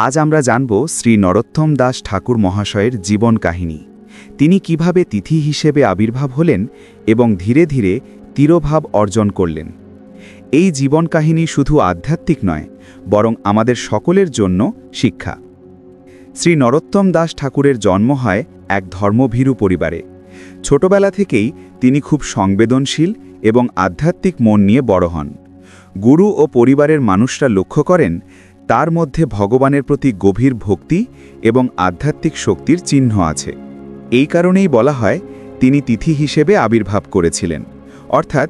আজ আমরা জানব শ্রী নরোত্তম দাস ঠাকুর মহাশয়ের জীবন কাহিনী। তিনি কিভাবে তিথি হিসেবে আবির্ভাব হলেন এবং ধীরে ধীরে তিরোভাব অর্জন করলেন। এই জীবন কাহিনী শুধু আধ্যাত্মিক নয়, বরং আমাদের সকলের জন্য শিক্ষা। শ্রী নরোত্তম দাস ঠাকুরের জন্ম হয় এক ধর্মভীরু পরিবারে। ছোটবেলা থেকেই তিনি খুব সংবেদনশীল এবং আধ্যাত্মিক মন নিয়ে বড় হন। গুরু ও পরিবারের মানুষরা লক্ষ্য করেন তার মধ্যে ভগবানের প্রতি গভীর ভক্তি এবং আধ্যাত্মিক শক্তির চিহ্ন আছে। এই কারণেই বলা হয় তিনি তিথি হিসেবে আবির্ভাব করেছিলেন, অর্থাৎ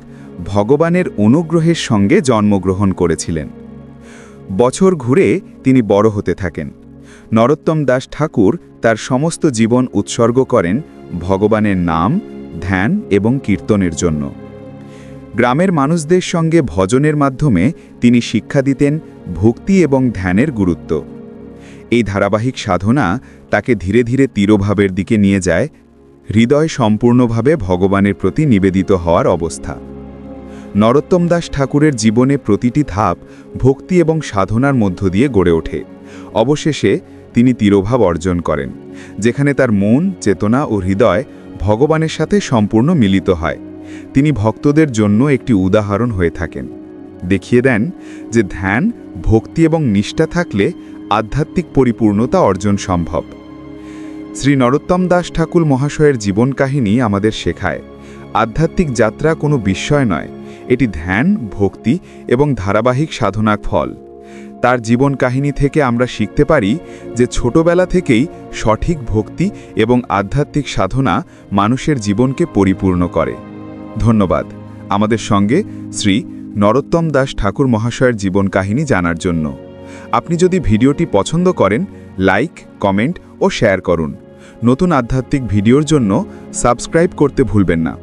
ভগবানের অনুগ্রহের সঙ্গে জন্মগ্রহণ করেছিলেন। বছর ঘুরে তিনি বড় হতে থাকেন। নরোত্তম দাস ঠাকুর তার সমস্ত জীবন উৎসর্গ করেন ভগবানের নাম, ধ্যান এবং কীর্তনের জন্য। গ্রামের মানুষদের সঙ্গে ভজনের মাধ্যমে তিনি শিক্ষা দিতেন ভক্তি এবং ধ্যানের গুরুত্ব। এই ধারাবাহিক সাধনা তাকে ধীরে ধীরে তিরোভাবের দিকে নিয়ে যায়, হৃদয় সম্পূর্ণভাবে ভগবানের প্রতি নিবেদিত হওয়ার অবস্থা। নরোত্তম দাস ঠাকুরের জীবনে প্রতিটি ধাপ ভক্তি এবং সাধনার মধ্য দিয়ে গড়ে ওঠে। অবশেষে তিনি তিরোভাব অর্জন করেন, যেখানে তার মন, চেতনা ও হৃদয় ভগবানের সাথে সম্পূর্ণ মিলিত হয়। তিনি ভক্তদের জন্য একটি উদাহরণ হয়ে থাকেন, দেখিয়ে দেন যে ধ্যান, ভক্তি এবং নিষ্ঠা থাকলে আধ্যাত্মিক পরিপূর্ণতা অর্জন সম্ভব। শ্রী নরোত্তম দাস ঠাকুর মহাশয়ের জীবন কাহিনী আমাদের শেখায় আধ্যাত্মিক যাত্রা কোনো বিস্ময় নয়, এটি ধ্যান, ভক্তি এবং ধারাবাহিক সাধনার ফল। তার জীবন কাহিনী থেকে আমরা শিখতে পারি যে ছোটবেলা থেকেই সঠিক ভক্তি এবং আধ্যাত্মিক সাধনা মানুষের জীবনকে পরিপূর্ণ করে। ধন্যবাদ আমাদের সঙ্গে শ্রী নরোত্তম দাস ঠাকুর মহাশয়ের জীবন কাহিনী জানার জন্য। আপনি যদি ভিডিওটি পছন্দ করেন, লাইক, কমেন্ট ও শেয়ার করুন। নতুন আধ্যাত্মিক ভিডিওর জন্য সাবস্ক্রাইব করতে ভুলবেন না।